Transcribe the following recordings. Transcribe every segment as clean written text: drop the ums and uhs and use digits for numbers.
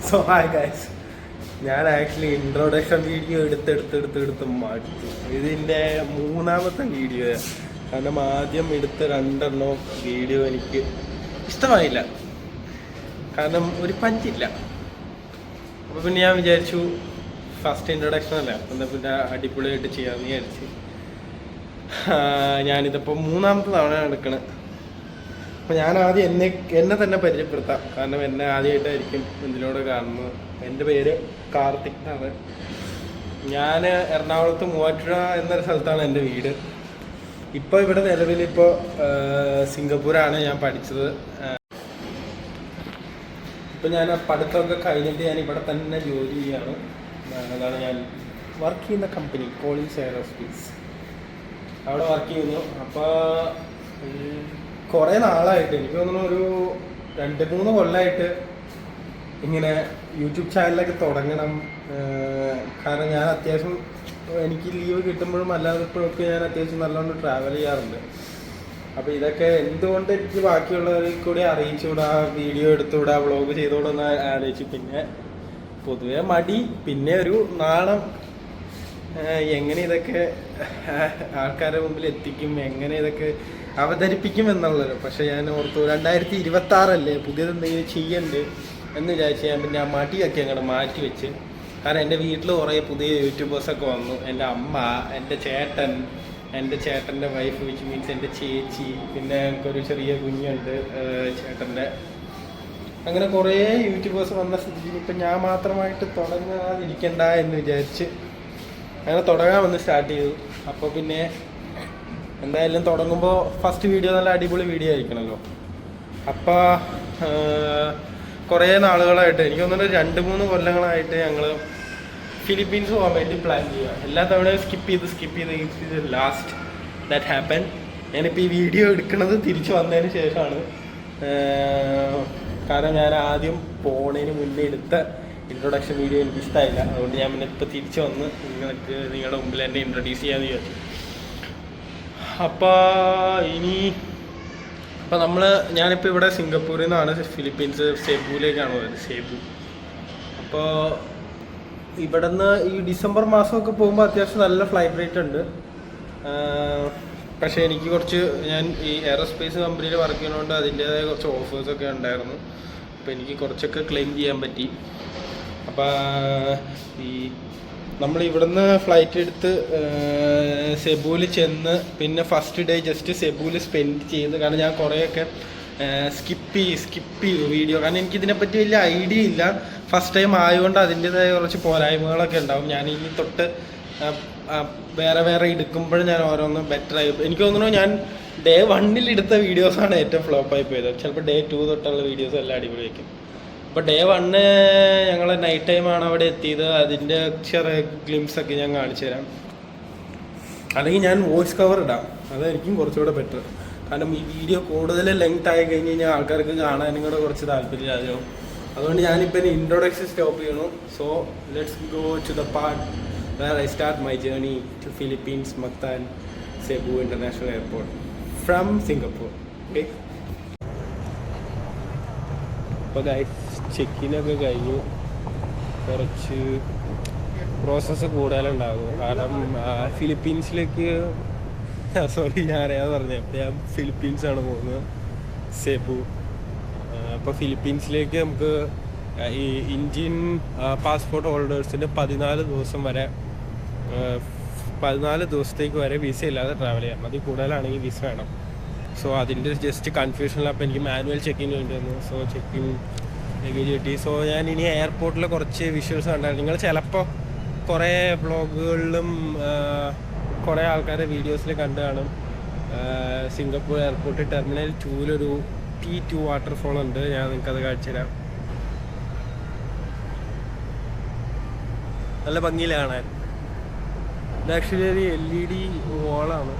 So hi guys, ഞാൻ actually introduction video എടുത്ത് മാറ്റി. ഇതിൻ്റെ മൂന്നാമത്തെ വീഡിയോ. കാരണം ആദ്യം എടുത്ത 2 വീഡിയോ എനിക്ക് ഇഷ്ടമായില്ല, കാരണം ഒരു പഞ്ചില്ല. അപ്പോൾ പിന്നെ ഞാൻ വിചാരിച്ചു ഫസ്റ്റ് ഇൻട്രൊഡക്ഷൻ അല്ല, എന്നാൽ പിന്നെ അടിപൊളിയായിട്ട് ചെയ്യാമെന്ന് വിചാരിച്ച് ഞാനിതിപ്പോൾ 3ാമത്തെ തവണ എടുക്കണേ. അപ്പോൾ ഞാൻ ആദ്യം എന്നെ തന്നെ പരിചയപ്പെടുത്താം, കാരണം എന്നെ ആദ്യമായിട്ടായിരിക്കും ഇതിലൂടെ കാണുന്നത്. എൻ്റെ പേര് കാർത്തിക് എന്നാണ്. ഞാൻ എറണാകുളത്ത് മൂവാറ്റുപുഴ എന്നൊരു സ്ഥലത്താണ് എൻ്റെ വീട്. ഇപ്പോൾ ഇവിടെ നിലവിലിപ്പോൾ സിംഗപ്പൂരാണ് ഞാൻ പഠിച്ചത്. ഇപ്പം ഞാൻ പഠിത്തമൊക്കെ കഴിഞ്ഞിട്ട് ഞാൻ ഇവിടെ തന്നെ ജോലി ചെയ്യുകയാണ്. അതാണ് ഞാൻ വർക്ക് ചെയ്യുന്ന കമ്പനി കോളിൻസ് എയറോസ്പേസ്, അവിടെ വർക്ക് ചെയ്യുന്നു. അപ്പോൾ കുറേ നാളായിട്ട്, എനിക്ക് തോന്നുന്നു ഒരു 2-3 കൊല്ലമായിട്ട് ഇങ്ങനെ യൂട്യൂബ് ചാനലൊക്കെ തുടങ്ങണം. കാരണം ഞാൻ അത്യാവശ്യം എനിക്ക് ലീവ് കിട്ടുമ്പോഴും അല്ലാത്തപ്പോഴൊക്കെ ഞാൻ അത്യാവശ്യം നല്ലോണം ട്രാവൽ ചെയ്യാറുണ്ട്. അപ്പോൾ ഇതൊക്കെ എന്തുകൊണ്ട് എനിക്ക് ബാക്കിയുള്ളവരെ കൂടി അറിയിച്ചുകൂടാ, വീഡിയോ എടുത്തുകൂടാ, വ്ളോഗ് ചെയ്തുകൂടാ എന്ന് ആലോചിച്ചു. പിന്നെ പൊതുവെ മടി, പിന്നെ ഒരു നാണം, എങ്ങനെ ഇതൊക്കെ ആൾക്കാരുടെ മുമ്പിൽ എത്തിക്കും, എങ്ങനെ ഇതൊക്കെ അവതരിപ്പിക്കും എന്നുള്ളത്. പക്ഷെ ഞാൻ ഓർത്തു 2026 അല്ലേ, പുതിയത് എന്തെങ്കിലും ചെയ്യണ്ട് എന്ന് വിചാരിച്ച് ഞാൻ പിന്നെ ആ മടിയൊക്കെ അങ്ങോട്ട് മാറ്റി വെച്ച്. കാരണം എൻ്റെ വീട്ടിൽ കുറേ പുതിയ യൂട്യൂബേഴ്സൊക്കെ വന്നു. എൻ്റെ അമ്മ, എൻ്റെ ചേട്ടൻ, എൻ്റെ ചേട്ടൻ്റെ വൈഫ്, വിച്ച് മീൻസ് എൻ്റെ ചേച്ചി, പിന്നെ എനിക്കൊരു ചെറിയ കുഞ്ഞുണ്ട് ചേട്ടൻ്റെ. അങ്ങനെ കുറേ യൂട്യൂബേഴ്സ് വന്ന സ്ഥിതിയിൽ ഇപ്പം ഞാൻ മാത്രമായിട്ട് തുടങ്ങാതിരിക്കണ്ട എന്ന് വിചാരിച്ച് അങ്ങനെ തുടങ്ങാമെന്ന് സ്റ്റാർട്ട് ചെയ്തു. അപ്പോൾ പിന്നെ എന്തായാലും തുടങ്ങുമ്പോൾ ഫസ്റ്റ് വീഡിയോ നല്ല അടിപൊളി വീഡിയോ ആയിരിക്കണമല്ലോ. അപ്പോൾ കുറേ നാളുകളായിട്ട്, എനിക്ക് തോന്നുന്നു 2-3 കൊല്ലങ്ങളായിട്ട് ഞങ്ങൾ ഫിലിപ്പീൻസ് പോകാൻ വേണ്ടി പ്ലാൻ ചെയ്യുക. എല്ലാ തവണയും സ്കിപ്പ് ചെയ്ത് ലാസ്റ്റ് ദാറ്റ് ഹാപ്പൻ. ഞാനിപ്പോൾ ഈ വീഡിയോ എടുക്കുന്നത് തിരിച്ചു വന്നതിന് ശേഷമാണ്. കാരണം ഞാൻ ആദ്യം പോണതിന് മുന്നേ എടുത്ത ഇൻട്രൊഡക്ഷൻ വീഡിയോ എനിക്ക് ഇഷ്ടമായില്ല. അതുകൊണ്ട് ഞാൻ പിന്നെ ഇപ്പോൾ തിരിച്ചു വന്ന് നിങ്ങളുടെ മുമ്പിൽ എന്നെ ഇൻട്രൊഡ്യൂസ് ചെയ്യാമെന്ന് വിചാരിച്ചു. അപ്പോൾ ഞാനിപ്പോൾ ഇവിടെ സിംഗപ്പൂരിൽ നിന്നാണ് ഫിലിപ്പീൻസ് സെബുവിലേക്കാണ് പോയത്, സെബു. അപ്പോൾ ഇവിടെ നിന്ന് ഈ ഡിസംബർ മാസമൊക്കെ പോകുമ്പോൾ അത്യാവശ്യം നല്ല ഫ്ലൈറ്റ് റേറ്റ് ഉണ്ട്. പക്ഷേ എനിക്ക് ഞാൻ ഈ എയറോസ്പേസ് കമ്പനിയിൽ വർക്ക് ചെയ്യുന്നതുകൊണ്ട് അതിൻ്റേതായ കുറച്ച് ഓഫേഴ്സൊക്കെ ഉണ്ടായിരുന്നു. അപ്പോൾ എനിക്ക് കുറച്ചൊക്കെ ക്ലെയിം ചെയ്യാൻ പറ്റി. അപ്പോൾ നമ്മൾ ഇവിടുന്ന് ഫ്ലൈറ്റ് എടുത്ത് സെബുവിൽ ചെന്ന് പിന്നെ ഫസ്റ്റ് ഡേ ജസ്റ്റ് സെബുവിൽ സ്പെൻഡ് ചെയ്ത്, കാരണം ഞാൻ കുറേയൊക്കെ സ്കിപ്പ് ചെയ്തു വീഡിയോ. കാരണം എനിക്കിതിനെപ്പറ്റി വലിയ ഐഡിയ ഇല്ല, ഫസ്റ്റ് ടൈം ആയതുകൊണ്ട് അതിൻ്റേതായ കുറച്ച് പോരായ്മകളൊക്കെ ഉണ്ടാവും. ഞാൻ ഇനി തൊട്ട് വേറെ എടുക്കുമ്പോഴും ഞാൻ ഓരോന്ന് ബെറ്ററായി. എനിക്ക് തോന്നുന്നു ഞാൻ ഡേ 1 എടുത്ത വീഡിയോസാണ് ഏറ്റവും ഫ്ലോപ്പായി പോയത്. ചിലപ്പോൾ ഡേ 2 തൊട്ടുള്ള വീഡിയോസ് എല്ലാം അടിപൊളിയായിരിക്കും. അപ്പോൾ ഡേ 1 ഞങ്ങൾ നൈറ്റ് ടൈമാണ് അവിടെ എത്തിയത്. അതിൻ്റെ ചെറിയ ഗ്ലിംസൊക്കെ ഞാൻ കാണിച്ചു തരാം. അല്ലെങ്കിൽ ഞാൻ വോയിസ് കവർ ഇടാം, അതായിരിക്കും കുറച്ചുകൂടെ ബെറ്റർ. കാരണം ഈ വീഡിയോ കൂടുതൽ ലെങ്ത് ആയി കഴിഞ്ഞ് കഴിഞ്ഞാൽ ആൾക്കാർക്ക് കാണാനും കൂടെ കുറച്ച് താല്പര്യമില്ലാതെയാവും. അതുകൊണ്ട് ഞാനിപ്പോൾ ഇൻട്രൊഡക്ഷൻ സ്റ്റോപ്പ് ചെയ്യണു. So let's go to the part where I start my journey to Philippines, Mactan Cebu international airport from Singapore. Okay, അപ്പോൾ ചെക്കിനൊക്കെ കഴിഞ്ഞു. കുറച്ച് പ്രോസസ്സ് കൂടുതലുണ്ടാകും. കാരണം ഫിലിപ്പീൻസിലേക്ക് ഞാൻ ഫിലിപ്പീൻസാണ് പോകുന്നത്, സെബു. അപ്പോൾ ഫിലിപ്പീൻസിലേക്ക് നമുക്ക് ഈ ഇന്ത്യൻ പാസ്പോർട്ട് ഹോൾഡേഴ്സിന് 14 ദിവസം വരെ 14 ദിവസത്തേക്ക് വരെ വിസ ഇല്ലാതെ ട്രാവൽ ചെയ്യാം. അതിൽ കൂടുതലാണെങ്കിൽ വിസ വേണം. സോ അതിൻ്റെ ജസ്റ്റ് കൺഫ്യൂഷനിൽ അപ്പോൾ എനിക്ക് മാനുവൽ ചെക്കിന് വേണ്ടി വന്നു. സോ ചെക്കിൻ ലഗേജ് കിട്ടി. സോ ഞാൻ ഇനി എയർപോർട്ടിൽ കുറച്ച് വിഷ്വൽസ് കണ്ടായിരുന്നു. നിങ്ങൾ ചിലപ്പോൾ കുറേ വ്ളോഗുകളിലും കുറേ ആൾക്കാരുടെ വീഡിയോസിൽ കണ്ടു കാണും. Singapore airport terminal 2 T2 waterfall ഉണ്ട്. ഞാൻ നിങ്ങൾക്കത് കാണിച്ചു തരാം. നല്ല ഭംഗിയിൽ കാണാൻ. ഇത് ആക്ച്വലി ഒരു LED വോളാണ്.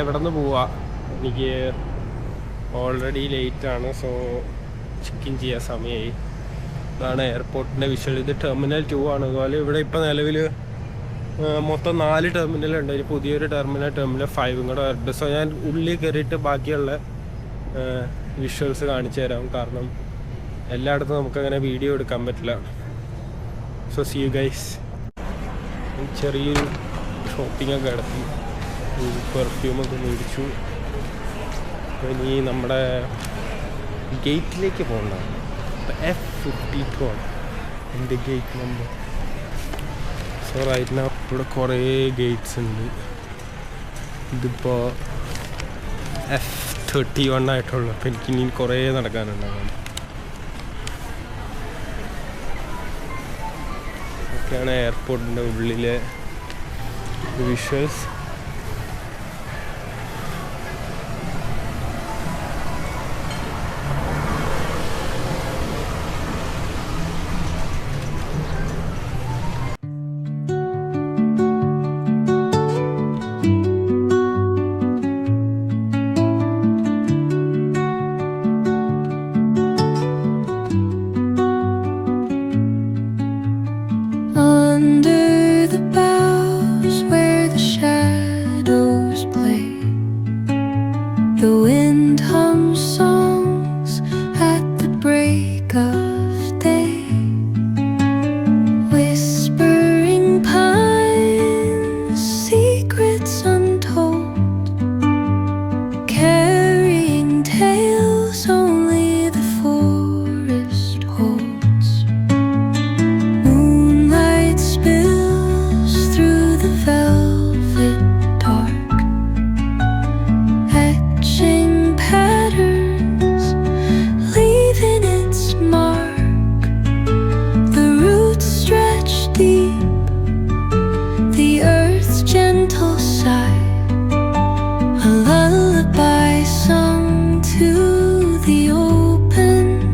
ഇവിടെ നിന്ന് പോവാ. എനിക്ക് ഓൾറെഡി ലേറ്റാണ്. സോ ചെക്ക് ഇൻ ചെയ്യാൻ സമയമായി. ഇതാണ് എയർപോർട്ടിൻ്റെ വിഷ്വൽ. ഇത് ടെർമിനൽ 2 ആണ്. അതുപോലെ ഇവിടെ ഇപ്പോൾ നിലവിൽ മൊത്തം 4 ടെർമിനലുണ്ട്. അതിൽ പുതിയൊരു ടെർമിനൽ 5 കൂടെ വരുന്നുണ്ട്. സോ ഞാൻ ഉള്ളിൽ കയറിയിട്ട് ബാക്കിയുള്ള വിഷ്വൽസ് കാണിച്ചു തരാം. കാരണം എല്ലായിടത്തും നമുക്കങ്ങനെ വീഡിയോ എടുക്കാൻ പറ്റില്ല. So see you guys. ചെറിയൊരു ഷോപ്പിങ്ങൊക്കെ നടത്തി, പെർഫ്യൂമൊക്കെ മേടിച്ചു. ഇനി നമ്മുടെ ഗേറ്റിലേക്ക് പോകേണ്ടതാണ്. F52 ആണ് എൻ്റെ gate number. So right now ഇവിടെ കുറേ ഗേറ്റ്സ് ഉണ്ട്. ഇതിപ്പോൾ F31 ആയിട്ടുള്ളൂ. അപ്പോൾ എനിക്കിനി കുറേ നടക്കാനുണ്ടാകും. ഒക്കെയാണ് എയർപോർട്ടിൻ്റെ ഉള്ളിലെ വിഷ്വൽസ്.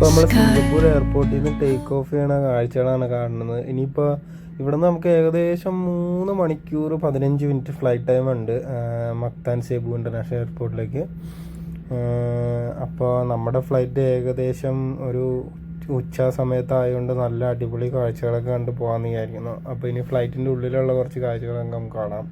നമ്മൾ സിംഗപ്പൂർ എയർപോർട്ടിൽ നിന്ന് ടേക്ക് ഓഫ് ചെയ്യണ കാഴ്ചകളാണ് കാണുന്നത്. ഇനിയിപ്പോൾ ഇവിടെ നിന്ന് നമുക്ക് ഏകദേശം 3 മണിക്കൂർ 15 മിനിറ്റ് ഫ്ലൈറ്റ് ടൈം ഉണ്ട് മക്താൻ സെബു ഇൻ്റർനാഷണൽ എയർപോർട്ടിലേക്ക്. അപ്പോൾ നമ്മുടെ ഫ്ലൈറ്റ് ഏകദേശം ഒരു ഉച്ച സമയത്തായതുകൊണ്ട് നല്ല അടിപൊളി കാഴ്ചകളൊക്കെ കണ്ട് പോകാമെന്ന് വിചാരിക്കുന്നു. അപ്പോൾ ഇനി ഫ്ലൈറ്റിൻ്റെ ഉള്ളിലുള്ള കുറച്ച് കാഴ്ചകളൊക്കെ നമുക്ക് കാണാം.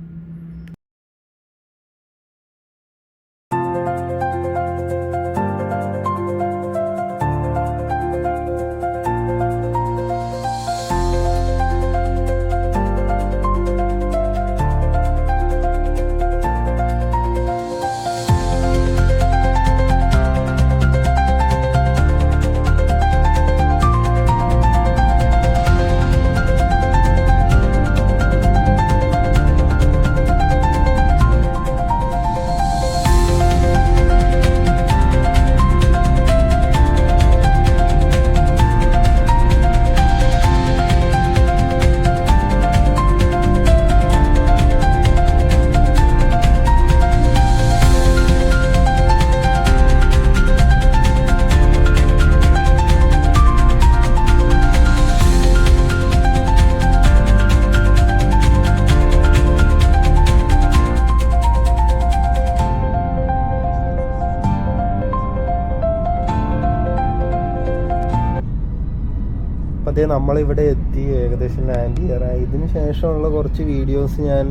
അതേ നമ്മളിവിടെ എത്തി, ഏകദേശം ലാൻഡ് ചെയ്യാറായി. ഇതിന് ശേഷമുള്ള കുറച്ച് വീഡിയോസ് ഞാൻ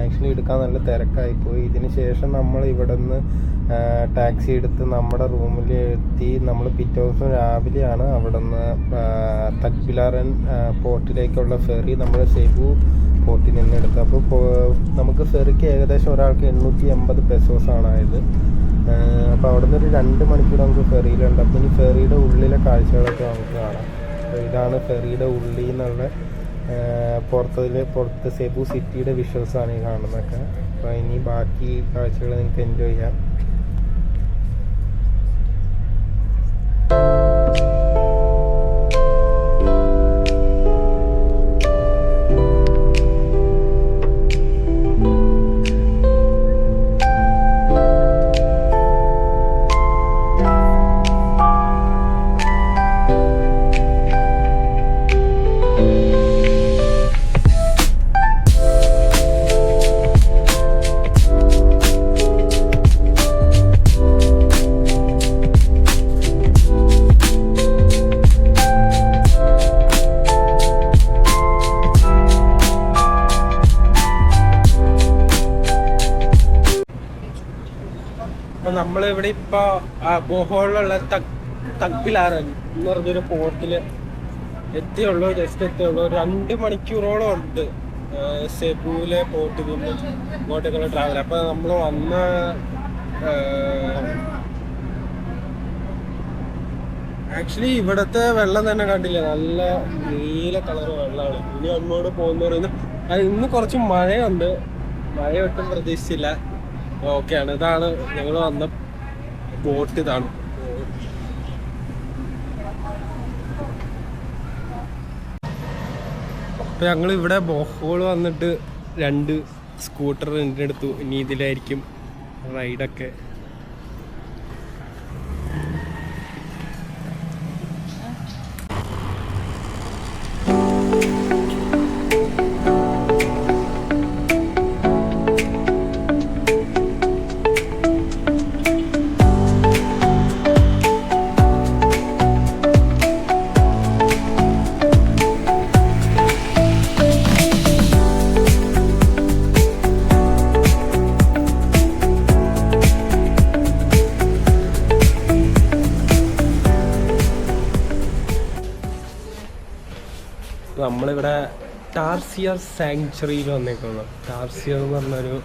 ആക്ച്വലി എടുക്കാൻ നല്ല തിരക്കായിപ്പോയി. ഇതിന് ശേഷം നമ്മൾ ഇവിടെ നിന്ന് ടാക്സി എടുത്ത് നമ്മുടെ റൂമിൽ എത്തി. നമ്മൾ പിറ്റേ ദിവസം രാവിലെയാണ് അവിടെ നിന്ന് തക്ബിലാറൻ പോർട്ടിലേക്കുള്ള ഫെറി നമ്മൾ സെബു പോർട്ടിൽ നിന്ന് എടുത്തത്. അപ്പോൾ നമുക്ക് ഫെറിക്ക് ഏകദേശം ഒരാൾക്ക് 880 പെസോസാണ് ആയത്. അപ്പോൾ അവിടെ നിന്ന് ഒരു 2 മണിക്കൂർ നമുക്ക് ഫെറിയിലുണ്ട്. അപ്പോൾ ഇനി ഫെറിയുടെ ഉള്ളിലെ കാഴ്ചകളൊക്കെ നമുക്ക് കാണാം. ഇതാണ് ഫെറിയുടെ ഉള്ളിൽ നിന്നുള്ള പുറത്ത് സെബു സിറ്റിയുടെ വിഷ്വൽസാണ് ഈ കാണുന്നതൊക്കെ. അപ്പോൾ ഇനി ബാക്കി കാഴ്ചകൾ നിങ്ങൾക്ക് എൻജോയ് ചെയ്യാം. അപ്പൊ നമ്മളിവിടെ ഇപ്പൊ ബോഹോളിലുള്ള തഗ്ബിലാറ് എന്ന് പറഞ്ഞൊരു പോർട്ടില് എത്തിയുള്ളൂ, ജസ്റ്റ് എത്തിയുള്ളൂ. 2 മണിക്കൂറോളം ഉണ്ട് സെബുവിലെ പോർട്ടിൽ നിന്ന് ഇങ്ങോട്ടേക്കുള്ള ട്രാവൽ. അപ്പൊ നമ്മൾ വന്ന ആക്ച്വലി ഇവിടത്തെ വെള്ളം തന്നെ കണ്ടില്ല, നല്ല നീല കളർ വെള്ളമാണ്. ഇനി അങ്ങോട്ട് പോകുന്ന ഇന്ന് കുറച്ച് മഴയുണ്ട്, മഴ ഒട്ടും പ്രതീക്ഷിച്ചില്ല. ഓക്കെയാണ്. ഇതാണ് ഞങ്ങൾ വന്ന ബോട്ട്. ഇതാണ് അപ്പൊ ഞങ്ങൾ ഇവിടെ ബോഹോൾ വന്നിട്ട് 2 സ്കൂട്ടർ എടുത്തു. ഇനി ഇതിലായിരിക്കും റൈഡൊക്കെ. നമ്മളിവിടെ ടാർസിയർ സാങ്ച്വറിയിൽ വന്നേക്കുന്നു. ടാർസിയർ എന്ന് പറഞ്ഞൊരു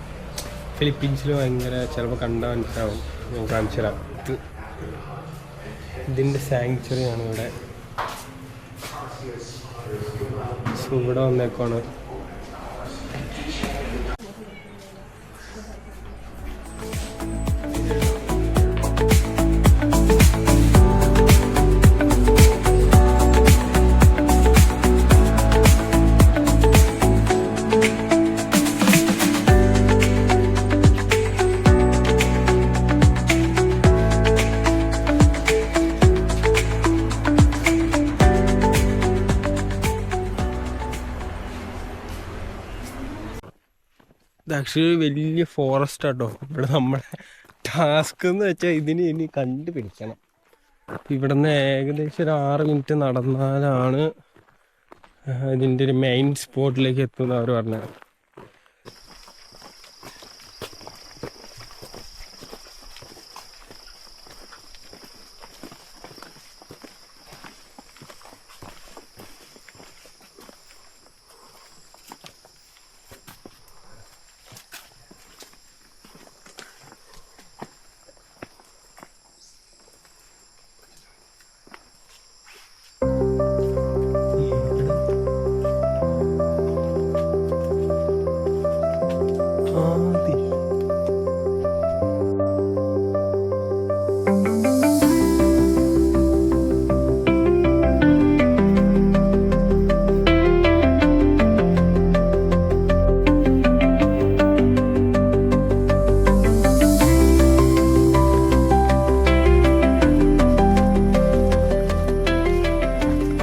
ഫിലിപ്പീൻസിൽ ഭയങ്കര ചിലപ്പോൾ കണ്ടാൽ മനസ്സിലാവും. ഞാൻ കാണിച്ചു തരാം. ഇതിൻ്റെ സാങ്ച്വറിയാണ് ഇവിടെ. ഇവിടെ വന്നേക്കാണ്. ഇത് ആക്ച്വലി വലിയ ഫോറസ്റ്റ് ആട്ടോ. ഇവിടെ നമ്മുടെ ടാസ്ക് എന്ന് വെച്ചാൽ ഇതിന് ഇനി കണ്ടുപിടിക്കണം. ഇവിടെ നിന്ന് ഏകദേശം ഒരു 6 മിനിറ്റ് നടന്നാലാണ് ഇതിൻ്റെ ഒരു മെയിൻ സ്പോട്ടിലേക്ക് എത്തുന്നത് അവർ പറഞ്ഞത്.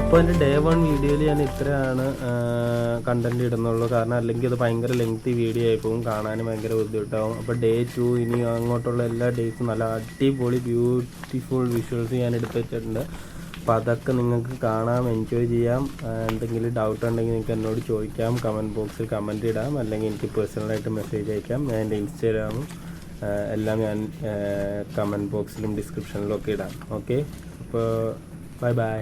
അപ്പോൾ എൻ്റെ ഡേ 1 വീഡിയോയിൽ ഞാൻ ഇത്രയാണ് കണ്ടൻറ് ഇടുന്നുള്ളൂ. കാരണം അല്ലെങ്കിൽ അത് ഭയങ്കര ലെങ്തി വീഡിയോ ആയി പോകും, കാണാനും ഭയങ്കര ബുദ്ധിമുട്ടാവും. അപ്പോൾ ഡേ 2 ഇനി അങ്ങോട്ടുള്ള എല്ലാ ഡേയ്സും നല്ല അടിപൊളി ബ്യൂട്ടിഫുൾ വിഷ്വൽസ് ഞാൻ എടുത്ത് വെച്ചിട്ടുണ്ട്. അപ്പോൾ അതൊക്കെ നിങ്ങൾക്ക് കാണാം, എൻജോയ് ചെയ്യാം. എന്തെങ്കിലും ഡൗട്ട് ഉണ്ടെങ്കിൽ നിങ്ങൾക്ക് എന്നോട് ചോദിക്കാം, കമൻറ്റ് ബോക്സിൽ കമൻറ്റ് ഇടാം, അല്ലെങ്കിൽ എനിക്ക് പേഴ്സണലായിട്ട് മെസ്സേജ് അയക്കാം. ഞാൻ എൻ്റെ ഇൻസ്റ്റാഗ്രാമും എല്ലാം ഞാൻ കമൻറ്റ് ബോക്സിലും ഡിസ്ക്രിപ്ഷനിലും ഒക്കെ ഇടാം. ഓക്കെ, അപ്പോൾ ബൈ ബൈ.